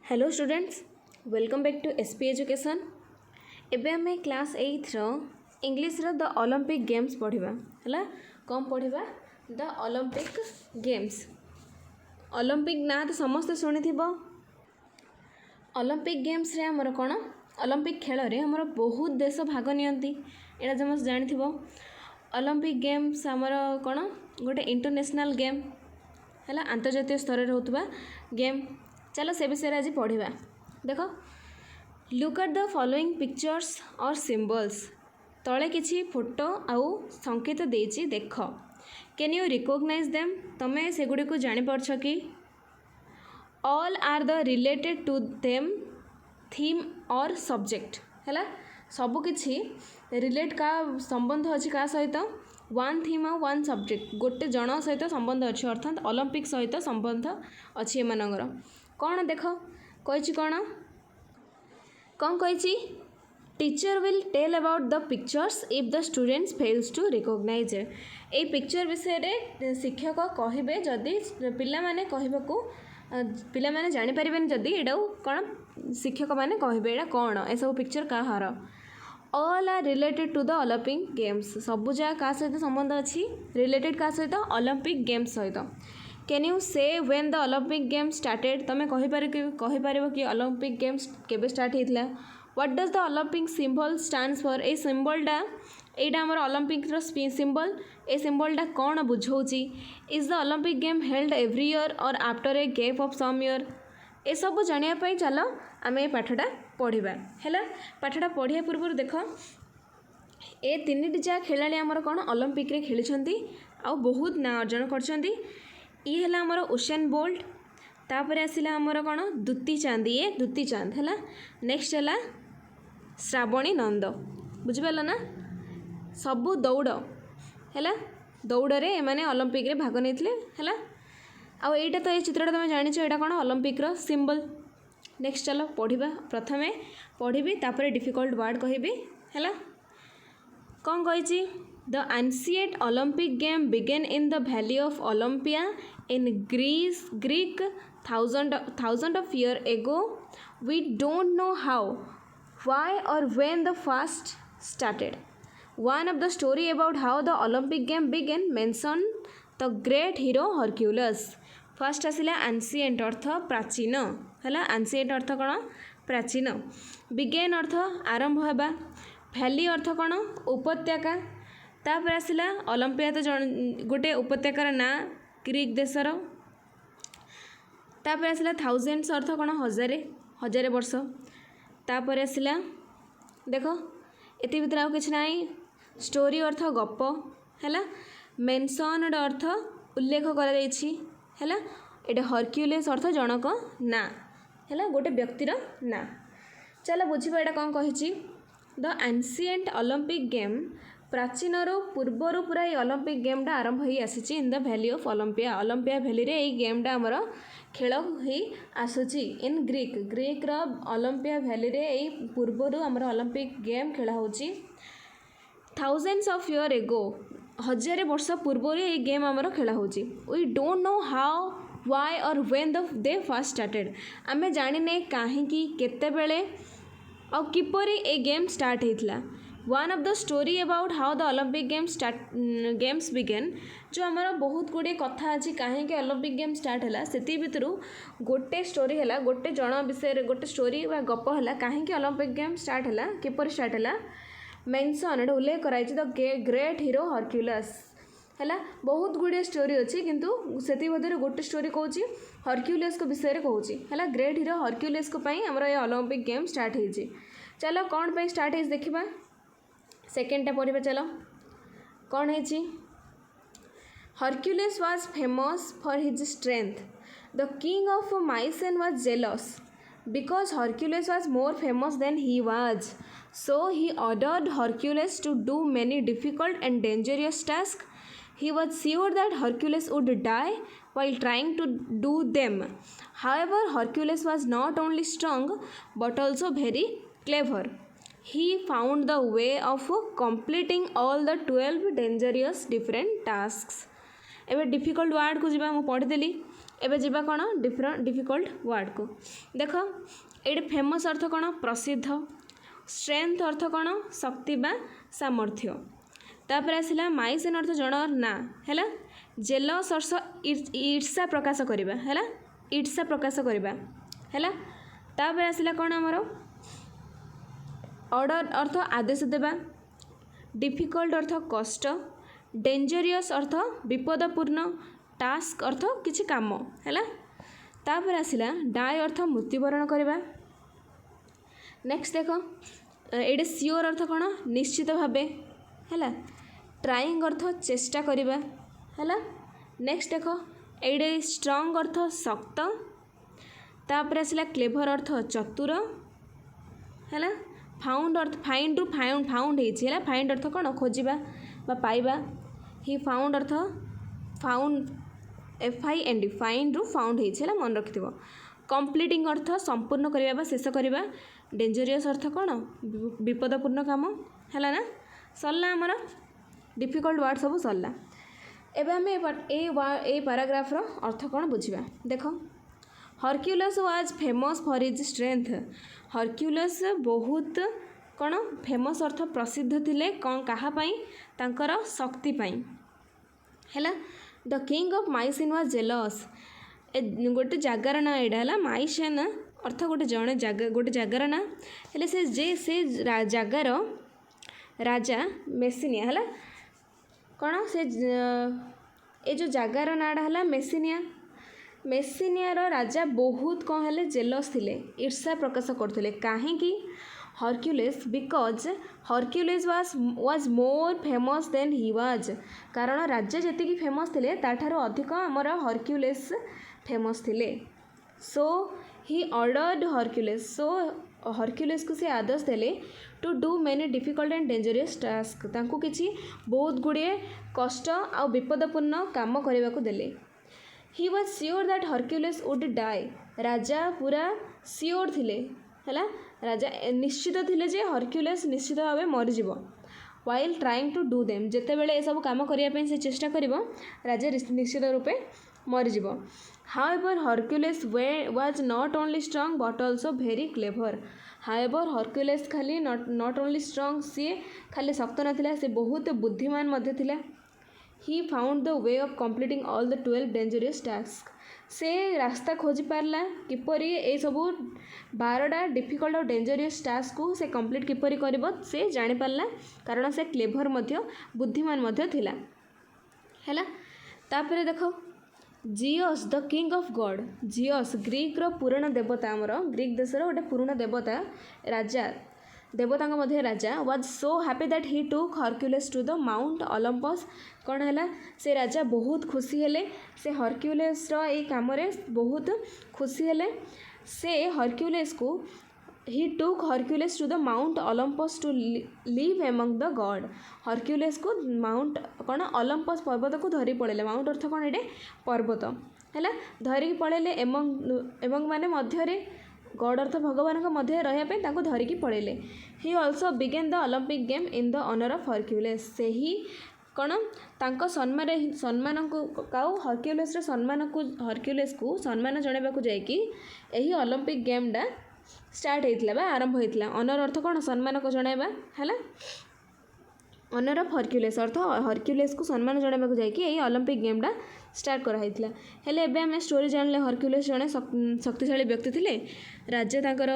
Hello students, welcome back to SP education. एबे आम class 8 English the Olympic games पढ़ा है। कौन पढ़ा? The Olympic games. ओलंपिक ना तो समस्ते शुणी। ओलंपिक गेम्स रे आमर कौन ओलंपिक खेल रे आमर बहुत देश भाग नियंती। एटा समस्त जानी। ओलंपिक गेम्स आमर कौन गोटे इंटरनेशनल गेम है, अंतर्जातीय स्तर में होता गेम। चलो से विषय आज पढ़ा। देख, look at the following pictures और सिंबल्स। तले किछि फोटो आउ संकेत देछि, देख। Can you recognise them? तमें सेगुड़ी को जानी पारछ कि? All are the related to them theme और सब्जेक्ट है। सबु किछि रिलेट का संबंध अच्छी क्या सहित? वन थीम और वन सब्जेक्ट, गोटे जन सहित संबंध अच्छी, अर्थात ओलंपिक सहित संबंध अच्छी। एमानंगर कौन देख कही कौन कौन कही? Teacher will tell about the pictures if the students fails to recognise it. ए पिक्चर विषय रे शिक्षक कहे जदि पिला माने कहबाकू पिला माने जानि परिबेन जदि एडा कौन शिक्षक माने कहबे एडा कौन ए सब पिक्चर काहार। All are related to the Olympic games. सबू जगह क्या सहित संबंध अच्छी? रिलेटेड क्या सहित? ओलंपिक गेम्स सहित। Can you say when the Olympic games started? तुम कहीपर कि ओलंपिक गेम्स केबे स्टार्ट होता? What does the Olympic symbol stands for? ए सिंबलटा एटा हमर ओलंपिक सिंबल। ए सिंबलटा कौन बुझाऊँची? Is the Olympic game held every year or after a gap of some year? ए सब जानापी चलो आम ये पाठटा पढ़ा है। पाठटा पढ़िया पूर्व देख, ए तीन जा खेलाड़ी आमर कौन ओलंपिक रे खेली आ बहुत ना अर्जन कर। ये है आमर उसेन बोल्ट, तापर आसला आमर कौन दुती चांद। ये दुती चांद है। नेक्स्ट है श्रावणी नंद। बुझिपाल ना? सबू दौड़ है, दौड़े एमाने ओलंपिक रे भाग नहीं है। आउ एटा तो ये चित्रटा तुम जानिछ, एटा कौन ओलंपिक रो सिंबल। नेक्स्ट चलो पढ़ा। प्रथमे पढ़ी तापर डिफिकल्ट वर्ड कहबी है। कौन कही? The ancient Olympic game begin in the valley of Olympia in Greek thousand of year ago. We don't know how, why और when the first started. One of the story about how the Olympic game begin mention the great hero Hercules. First आसला ancient अर्थ प्राचीन है। Ancient अर्थ कौन? प्राचीन। Begin अर्थ आरंभ होगा। Valley अर्थ कौन? उपत्यका। तापर आसला ओलंपिया तो गोटे उपत्यकार ना ग्रीक देशर। तापर आसला थाउजेंड्स अर्थ कौन? हजार वर्ष। तापर आसला देख ये भीतर आउ कि ना। स्टोरी अर्थ गप है। मेंशनड अर्थ उल्लेख कर है। ये हरक्यूलिस अर्थ जनक ना है, गोटे व्यक्तिर ना। चलो बुझा यहाँ कौन कही? द एंशिएंट ओलंपिक गेम प्राचीन पूर्वर पूरा ये ओलंपिक गेमटा आरंभ हो आसी इन the valley of Olympia. Olympia valley रे ये गेमटा आमर खेल हो आसूची इन ग्रीक ओलंपिया वैली रे ये पूर्वर आमर ओलंपिक गेम खेल होची। थाउजेंड्स ऑफ ईयर एगो, हजार वर्ष पूर्व ये गेम आमर खेल होची। We don't know how, why और व्हेन दे फर्स्ट स्टार्टेड। आमे जानिने कहीं केते बेले और किपरि ए गेम स्टार्ट होता। One of the story about how the Olympic games begin. जो आमर बहुत गुड़े कथा अच्छी कहीं ओलंपिक गेम स्टार्ट है, से भितर गोटे स्टोरी है, गोटे जन विषय गोटे स्टोरी व गप है कहीं ओलंपिक गेम स्टार्ट है, किपरि स्टार्ट है। मेंशन उल्लेख कराई द ग्रेट हीरो हरक्यूलस है। बहुत गुड़े स्टोरी अच्छी किंतु से मध्य गोटे स्टोरी कौन हरक्यूलस को विषय कहूँ है। ग्रेट हीरो हरक्यूलस को आमर ये ओलंपिक गेम स्टार्ट हो। चलो कौन पे स्टार्ट हो देखा। सेकेंडटा पढ़ा। चलो कौन है? Hercules was famous for his strength. The king of Mycenae was jealous because Hercules was more famous than he was. So he ordered Hercules to do many difficult and dangerous tasks. He was sure that Hercules would die while trying to do them. However, Hercules was not only strong but also very clever. He found the way of completing all the 12 dangerous different tasks. एबे difficult word को जीवा पढ़ीदेली। एबे जीवा कौन difficult word को देख ये famous अर्थ कौन प्रसिद्ध स्ट्रेंथ अर्थ कौन शक्ति बा सामर्थ्य तापर आसला माइसिन अर्थ जनर ना है जेलस अर्थ ईर्षा प्रकाश करवा है ईर्षा प्रकाश करवा है तापर आसला कौन आमर ऑर्डर अर्थ आदेश देवा डिफिकल्ट अर्थ कष्ट डेंजरियस अर्थ विपदपूर्ण टास्क अर्थ किछि काम है तापर आसला डाई अर्थ मृत्युवरण करवा नेक्स्ट देख ये सियोर अर्थ कौन निश्चित भावे है ट्राइंग अर्थ चेष्टा करवा है नेक्स्ट देख ये स्ट्रंग अर्थ शक्त तापर आसला क्लेभर अर्थ चतुर है फाउंड अर्थ फाइंड रु फाउंड है फाइंड अर्थ कौन खोजा बा पाइबा ही फाउंड अर्थ फाउंड FIND फाइंड रु फाउंड है मन रखि कंप्लीटिंग अर्थ संपूर्ण करवा बा शेष करवा डेंजरियस अर्थ कौन विपदपूर्ण काम है ना सरला आमर डिफिकल्ट वर्ड सब सरला एवं आम ए पैराग्राफ अर्थ कौन बुझा देख Hercules was famous for his strength Hercules बहुत कौन फेमस अर्थ प्रसिद्ध थिले कौन कहापाई तांकर शक्ति पाई है the king of Mycenae was jealous गोटे जगार ना यहाँ है माइसेन अर्थ गोटे जड़े गोटे जगार ना हेले से जगार राजा मेसिनिया है कौन से ये जो जगार नाड़ा है मेसिनिया मेसिनियार राजा बहुत कौन है जेलस थिले ईर्षा प्रकाश करते कहीं Hercules because Hercules was more famous than he was कारण राजा जी फेमस थे ताठार अधिक आमर हरक्यूलिस फेमस थिले so he ordered Hercules so Hercules को से आदेश देले to do many difficult and dangerous task तांको किछि बहुत गुड़िए कष्ट आ विपदपूर्ण काम करने को देले he was sure that Hercules would die राजा पूरा श्योर थिले है राजा निश्चित थिले जे हरक्यूलिस निश्चित भाव मरीज while trying to do them जिते बड़े सब कम करने से चेष्टा करिवो राजा निश्चित रूपे मरीज however Hercules was not only strong but also very clever however Hercules खाली नॉट ओनली स्ट्रॉन्ग सी खाली शक्त नाथिला से बहुत बुद्धिमान मध्य थिला he found the way of completing all the 12 dangerous task से रास्ता खोजी पारला किपरि ए सब 12टा डिफिकल्ट और डेंजरियस टास्क को से कंप्लीट किपरि करबो से जानि पारला कारण से क्लेभर मध्य बुद्धिमान मध्य थिला हैला तापरे देखो Zeus the king of god Zeus Greek रो पुराण देवता आमर ग्रीक देशर गोटे पुराण देवता राजा देवता मध्य राजा was so happy that he took Hercules to the Mount Olympus कौन है से राजा बहुत खुशी हेले से हरक्यूलिस ये कम बहुत खुशी हेले से हरक्यूलिस को he took Hercules to the Mount Olympus to live among the god Hercules को माउंट कौन ओलंपस पर्वत को धरी पड़े माउंट अर्थ कौन ये पर्वत है धरिकी पड़े एमंग माने मध्य गॉड अर्थ भगवान मध्य रहा धरिकी पड़े he also begin the Olympic game in the honour of Hercules से ही कौन तांको सम्मान को हरक्यूलिस हरक्यूलिस को सम्मान जनवाक जाकि यही ओलंपिक गेमटा स्टार्ट होता आरंभ होता ऑनर अर्थ कौन सम्मान को जनवा है ऑनर ऑफ हरक्यूलिस अर्थ हरक्यूलिस को सम्मान जनवाक जाकि यही ओलंपिक गेमटा स्टार्ट कराई हेले एबे आम स्टोरी जानले हरक्यूलिस जड़े शक्तिशाली व्यक्ति थे राजा तांकर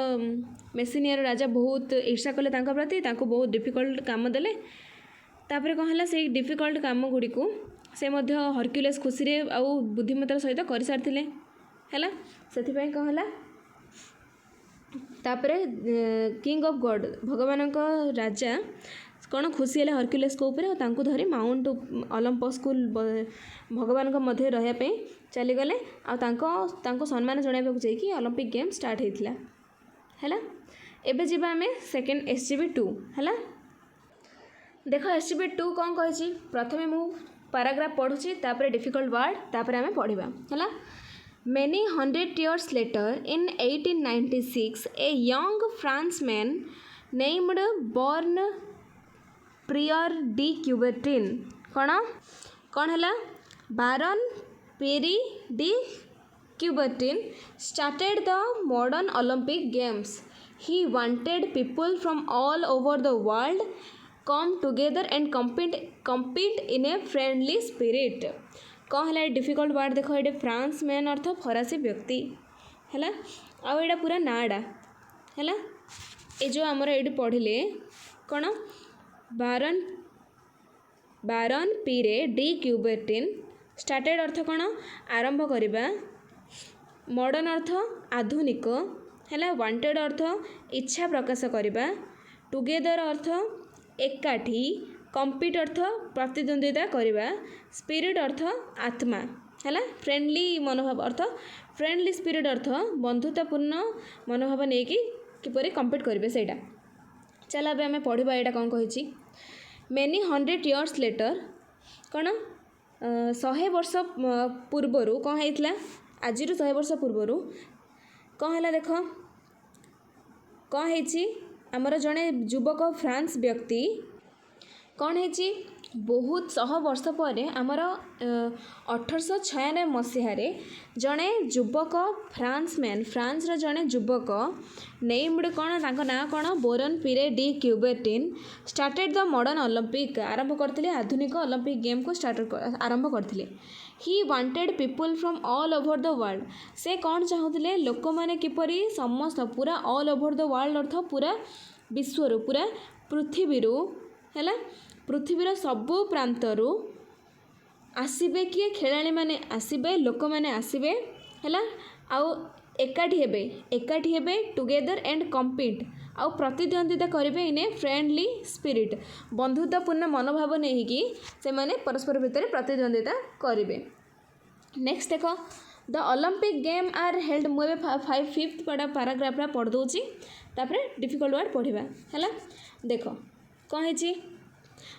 मेसिनियर राजा बहुत ईर्षा कले तांका प्रति बहुत डिफिकल्ट काम देले तापर कौन है से डिफिकल्ट काम गुड़ी को से मध्य हरक्यूलिस खुशी आउ बुद्धिमतार सहित कर सारी है से कौन है तापर किंग ऑफ गॉड भगवान राजा कौन खुशी है हरक्यूलिस को ऊपर तांको धरी माउंट ओलंपस को भगवान मध्य रहा चलीगले आको सम्मान जनवाक जाकि ओलंपिक गेम स्टार्ट होता है एबे जीवा आम सेकेंड SGB2 है देख SGB2 कौन कही प्रथमे मु पैराग्राफ पढ़ुची तापर डिफिकल्ट वर्ड तापर आम पढ़ा है Many hundred years later, in 1896, a young Frenchman named Born Pierre de Coubertin कौन है baron Pierre de Coubertin started the modern Olympic Games. He wanted people from all over the world come together and compete in a friendly spirit. कौन है difficult word देख ये France man अर्थ फरासी व्यक्ति है आउ यहाँ पूरा नाड़ा है ये जो आमर ये पढ़िले कौन बारन बारन पीरे डी क्यूबर्टिन स्टार्टेड अर्थ कौन आरंभ करवा मॉडर्न अर्थ आधुनिक है वांटेड अर्थ इच्छा प्रकाश करवा टुगेदर अर्थ एकाठी कम्पीट अर्थ प्रतिद्वंदिता करवा स्पिरिट अर्थ आत्मा है फ्रेंडली मनोभाव अर्थ फ्रेंडली स्पिरिट अर्थ बंधुतापूर्ण मनोभाव नहीं कि किपरि कम्पीट करेंगे सहीटा चल अब आम पढ़ा यहाँ कौन कही मेनी 100 years लेटर कौन 100 वर्ष पूर्वर कौन होता आज 100 वर्ष पूर्वर कौन है देख कौन है आमर जड़े युवक फ्रांस व्यक्ति कौन है बहुत 100 वर्ष पर आमर 1896 मसीह जड़े युवक फ्रांस मैन फ्रांस जड़े युवक नेम्ड कौन ना कौन Baron Pierre de Coubertin started the modern Olympic आरंभ करते आधुनिक ओलंपिक गेम को स्टार्ट आरंभ करते he wanted people from all over the world से कौन चाहूले लोक मैंने किपरि समस्त पूरा ऑल ओवर द वर्ल्ड अर्थ पूरा विश्वर पूरा पृथ्वी है पृथ्वीर सबु प्रांतरू आसबे किए खेलाड़ी मैंने आसबे लोक मैंने आसबे है आउ एकाठी हेबे टुगेदर एंड कम्पीट आउ प्रतिद्वंदिता करेंगे इन ए फ्रेंडली स्पिरिट बंधुतापूर्ण मनोभाव नहीं कि से माने परस्पर भितर प्रतिद्वंदिता करेंगे नेक्स्ट देख the Olympic game are held मुझे 5th पैराग्राफ पढ़ दूची तापर डिफिकल्ट वर्ड पढ़ा है देख कौन है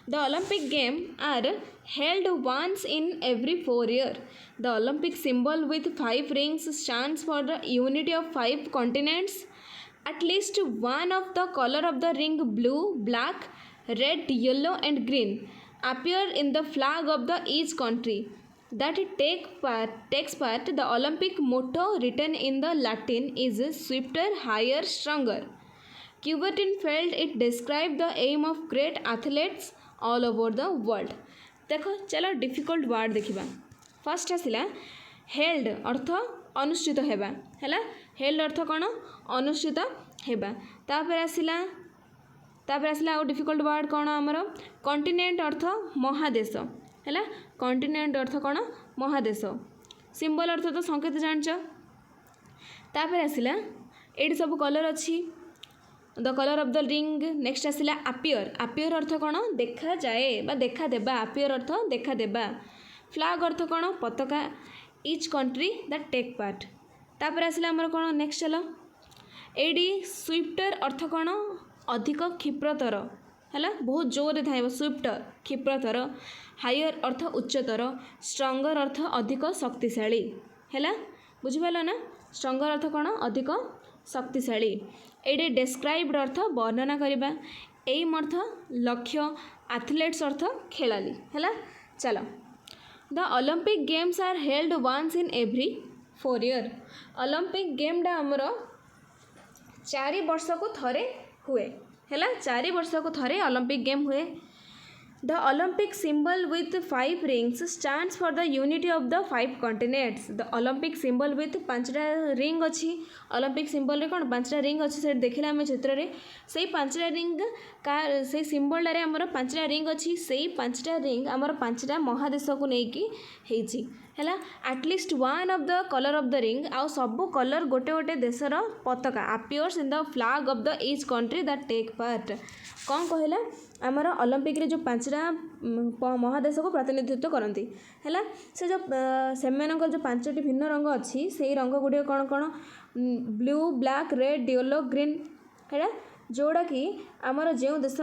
The Olympic Games are held once in every 4 years. The Olympic symbol with 5 rings stands for the unity of 5 continents. At least one of the color of the ring blue, black, red, yellow and green appear in the flag of the each country that takes part. The Olympic motto written in the Latin is swifter, higher, stronger. Coubertin felt it described the aim of great athletes all over the world देख चलो difficult word देखा first आसला held अर्थ अनुष्ठित हेबा है held अर्थ कौन अनुष्ठित हेबा तापर आसला आउ डिफिकल्ट वर्ड कौन आमर कॉन्टिनेंट अर्थ महादेश है कॉन्टिनेंट अर्थ कौन महादेश सिंबल अर्थ तो संकेत जानच तापर आसला ये सब कलर अच्छी the colour of the ring next आसला आपियर अर्थ कौन देखा जाए बा देखा देबा आपियर अर्थ देखा देबा फ्लैग अर्थ कौन पताका each country that take part तापर आसला हमर कौन नेक्स्ट चलो एडी स्विफ्टर अर्थ कौन अधिक क्षिप्रतर है बहुत जोर धाइब स्विफ्टर क्षिप्रतर हायर अर्थ उच्चतर स्ट्रंगर अर्थ अधिक शक्तिशाली है बुझिपाल ना स्ट्रंगर अर्थ कौन अधिक शक्तिशाली ये डेस्क्राइब्ड अर्थ वर्णना करवा एम अर्थ लक्ष्य एथलेट्स अर्थ खेलाली है चलो the Olympic games are held once in every 4 years Olympic गेमटा आमर 4 वर्ष को थरे हुए है 4 वर्ष को थरे ओलंपिक गेम हुए the Olympic symbol with 5 rings stands for the unity of the 5 continents the Olympic symbol with 5टा रिंग अच्छी ओलंपिक सिंबल रे कौन 5टा रिंग अच्छी से देखला आम चित्र रे से 5टा रिंग का से सिंबल रे आमर 5टा रिंग अच्छी से 5टा रिंग आमर 5टा महादेश को लेकिन है at least one of the colour of the ring आउ सब कलर गोटे गोटे देशर पताका appears in the flag of the each country that take part कौन कहला आमर ओलंपिक रे जो 5टा महादेश को प्रतिनिधित्व करती है से जो से जो 5टी भिन्न रंग अच्छी से रंग गुड़िक कौन कौन blue black red yellow green है जोड़ा कि आमर जो देश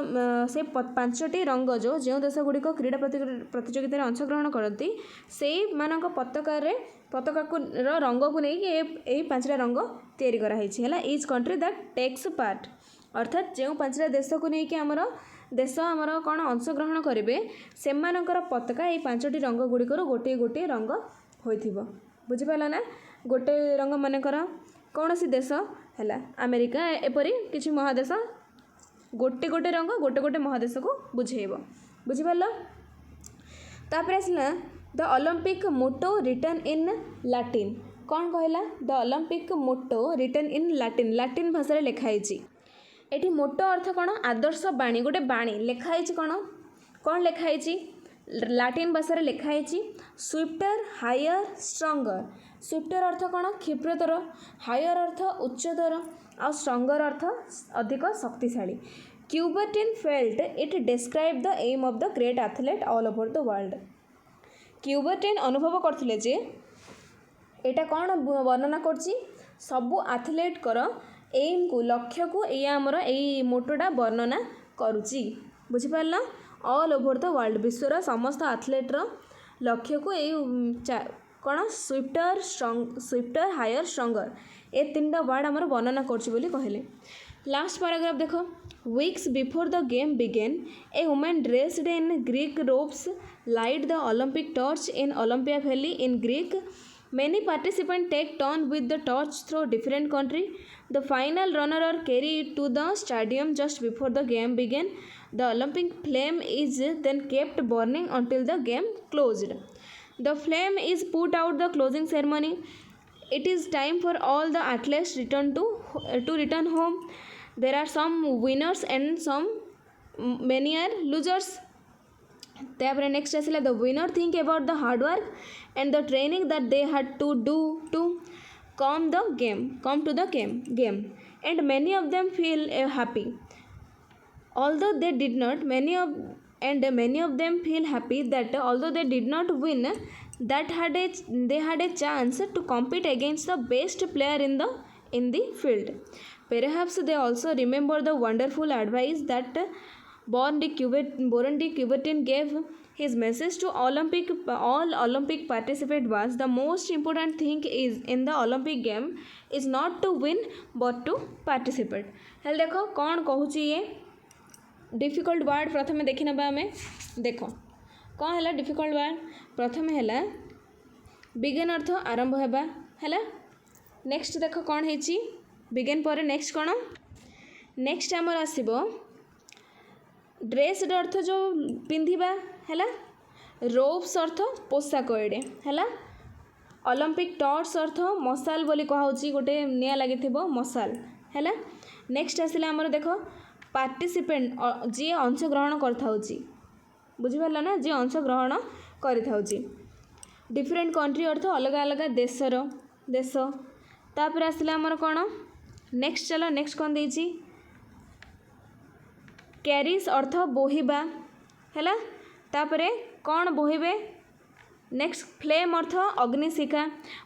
से 5टी रंग जो देश गुड़िक क्रीड़ा प्रतियोगितार अंशग्रहण करती से मानक पताका को रंग को लेकिन यही 5टा रंग तैयारी कराई है each country that takes part अर्थात जो 5टा देश को लेकिन आमर देश आमर कौन अंशग्रहण करेंगे से पताका ये 5टी रंग गुड़िकर गोटे गोटे रंग हो बुझिपाल ना गोटे रंग मनकर कौन सी देश है अमेरिका एपरी किसी महादेश गोटे गोटे रंग गोटे गोटे महादेश को बुझेब बुझिपार तापर आसला the Olympic motto written in Latin कौन कहला the Olympic motto written in Latin Latin भाषा लिखाई एटी मोटो अर्थ कौन आदर्श बाणी गोटे बाणी लिखाई कौन कौन लिखाई लैटिन भाषा लिखाई स्विफ्टर हायर स्ट्रंगर स्विफ्टर अर्थ कौन क्षिप्रतर हायर अर्थ उच्चतर आ स्ट्रंगर अर्थ अधिक शक्तिशाली Coubertin felt it describe the aim of the great athlete all over the world Coubertin अनुभव करथिले जे एटा कौन वर्णना करछि सबु एथलीट कर एम को लक्ष्य को या आमर एई मोटोटा वर्णना करुछि बुझि पारला ऑल ओवर द वर्ल्ड विश्वर समस्त एथलीटर लक्ष्य को एई कौन स्विफ्टर हायर स्ट्रंगर ए तीनटा वर्ड आमर वर्णना करछि बोली कहले लास्ट पैराग्राफ देखो weeks before the game begin a women dressed in Greek robes light the Olympic torch in Olympia valley in Greek many participants take turn with the torch through different country the final runner are carried to the stadium just before the game began the olympic flame is then kept burning until the game closed the flame is put out the closing ceremony it is time for all the athletes to return home there are some winners and some many are losers तापर next आसला the winner think about the hard work and the training that they had to do to come to the game and many of them feel happy although they did not many of them feel happy that although they did not win they had a chance to compete against the best player in the field perhaps they also remember the wonderful advice that Born de Coubertin gave his message to all Olympic participants was the most important thing is in the Olympic game is not to win but to participate. Hello देखो कौन कहूँ ये difficult word प्रथम देखी ना आम देख कौन है डिफिकल्ट वर्ड प्रथम है बिगेन अर्थ आरंभ है नेक्स्ट देख कौन है बिगेन पर नेक्स्ट कौन नेक्स्ट आमर आसब ड्रेस्ड अर्थ जो पिंधिबा है रोब्स अर्थ पोशाक एडे है ओलंपिक टॉर्च अर्थ मशाल बोली कहुची गोटे निया लगी मशाल है नेक्स्ट आसला आमर देख पार्टिसिपेंट जी अंशग्रहण कर बुझिपार ना जी अंशग्रहण कर डिफरेंट कंट्री अर्थ अलग अलग देश तापर आसला आमर कौन नेक्स्ट चलो नेक्स्ट कौन देछि कैरीज अर्थ बोहिबा है तापरे कौन बोहिबे नेक्स्ट फ्लेम अर्थ अग्निशिखा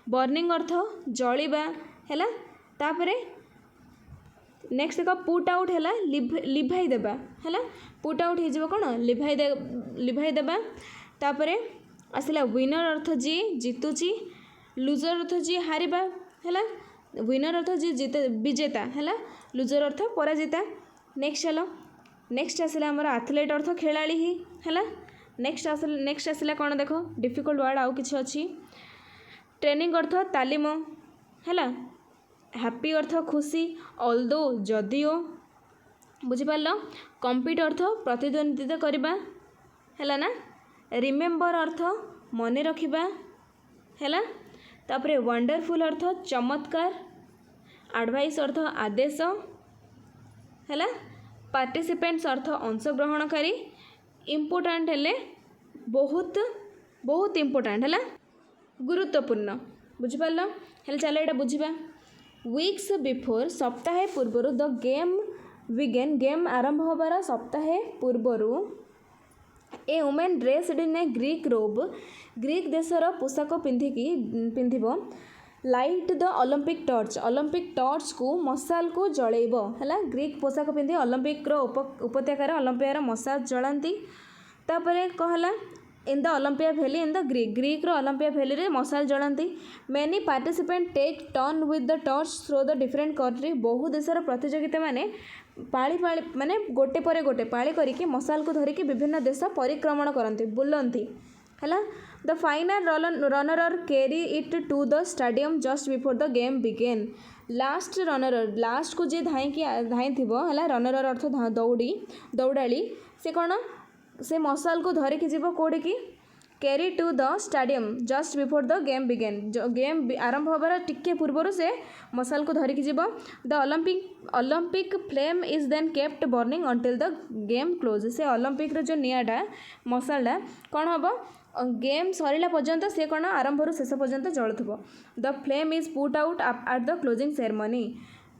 बर्निंग अर्थ जलिबा है तापरे नेक्स्ट देख पुट आउट है लिभाई देबा है पुट आउट हो कौन लिभाई देबा तापरे आसला विनर अर्थ जी जीतुची लूजर अर्थ जी हारिबा है विनर अर्थ जी विजेता है लूजर अर्थ पराजिता नेक्स्ट चलो नेक्स्ट आसला आमर एथलीट अर्थ खेलाड़ी ही है नेक्स्ट आसला कौन देख डिफिकल्ट वर्ड आउ किसी अच्छी ट्रेनिंग अर्थ तालीम है हैप्पी अर्थ खुशी ऑल्दो जदिओ बुझिपार कम्पीट अर्थ प्रतिद्वंदिता करवा है ना रिमेम्बर अर्थ मन रखा है तापरे वंडरफुल अर्थ चमत्कार एडवाइस अर्थ आदेश है पार्टिसिपेंट्स अर्थ अंशग्रहणकारी इम्पोर्टाट हेले बहुत बहुत इम्पोर्टाट है गुरुत्वपूर्ण बुझिपार हेले चलो यहाँ बुझा वीक्स बिफोर सप्ताहे पूर्वर द गेम बिगेन गेम आरंभ होबार सप्ताहे पूर्वर a women dressed in a Greek robe Greek देशर पोशाक पिंधिब लाइट द ओलंपिक टॉर्च को मशाल को जलैब है ग्रीक पोशाक पिंधि ओलंपिक उपत्यकार ओलंपियार मशाल जलांती तापरे कहला in the Olympia valley in the Greek Olympia valley रे मशाल जलांती many participant take turn with the torch through the different country बहु देशर प्रतियोगिता माने पाली पाली माने गोटे पर गोटे पाली करिके मशाल को धरिकी विभिन्न देश परिक्रमण करती बुलंती है the final runner carry it to the stadium just before the game begin. Last runner last को जी धाई है रनर अर्थ दौड़ाली से कौन से मशाल को धरिकी जीव कौटी की carry to the stadium just before the game begin. Game आरंभ होबार टिके पूर्वर से मशाल को धरिकी जीव। The Olympic flame is then kept burning until the game close. से ओलंपिक जो निआटा मशालटा कौन हम गेम सरला पर्यंत से कौन आरंभ शेष पर्यंत जलुव। The flame is put out at the closing ceremony.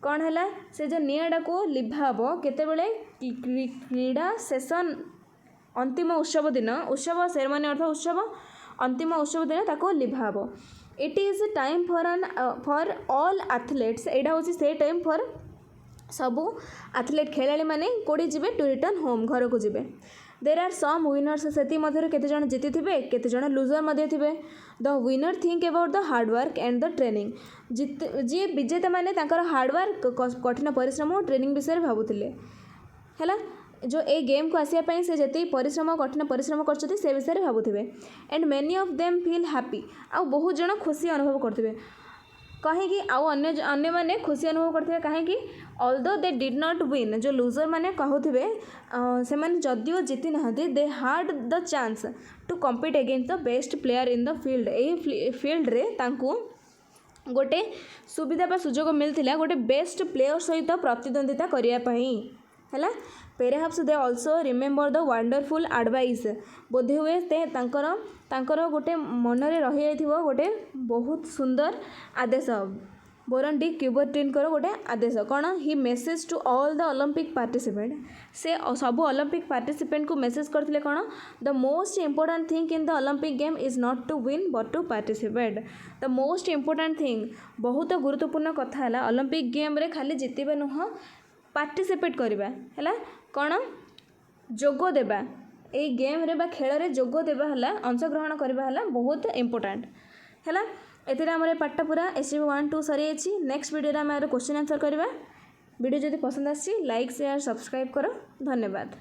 कौन है से जो निआटा को लिभाव केतेबेले क्रीड़ा सेसन अंतिम उत्सव दिन उत्सव सेरेमनी अर्थ उत्सव अंतिम उत्सव दिन ताको लिभाव। It is time for all athletes. यहाँ हूँ से टाइम फॉर सबू एथलेट खेलाड़ी मैंने कौटी जी टू रिटर्न होम घर को जी। देर आर सम विनर्स से केते जन जीति थे केते जन लूजर थे। The winner think about the hard work and the training. जी विजेता मैंने हार्डवर्क कठिन परिश्रम और ट्रेनिंग विषय भावुले है जो ए गेम को आसापी से जिते परिश्रम कठिन परिश्रम कर विषय में भावुवे। And many of them feel happy आ बहुत जन खुशी अनुभव करते कहीं अन्य मैंने खुशी अनुभव करते कहीं although they did not win. जो लूजर मैंने कहते से मैंने जदिव जीति ना they had the chance to compete against the best player in the field. ये फील्ड रे तांकू गोटे सुविधा बा सुजोग मिलता गोटे बेस्ट प्लेयर सहित प्रतिद्वंदिता करने है। Perhaps they also remember the wonderful advice. बोधे हुए तांकर गोटे मनरे रही जाइथिबो गोटे बहुत सुंदर आदेश बोरन डी क्यूबर्टिनकर गोटे आदेश कौन he message to all the Olympic participant. से सब ओलंपिक पार्टिसिपेंट को मेसेज करथिले कौन the most important thing in the Olympic game is not to win but to participate. The most important thing बहुत गुरुत्वपूर्ण कथा है ओलंपिक गेम रे खाली जितबे नुह पार्टिसिपेट करवा है कौन जोग देवा ए गेम रे बा खेल रे जोग देवा है अंशग्रहण करवा है बहुत इंपोर्टेंट है। एतिर आमर पाठ पूरा एसबी 1 2 सरी। नेक्स्ट वीडियो में क्वेश्चन आंसर करवा। वीडियो जदि पसंद आसी लाइक शेयर सब्सक्राइब करो। धन्यवाद।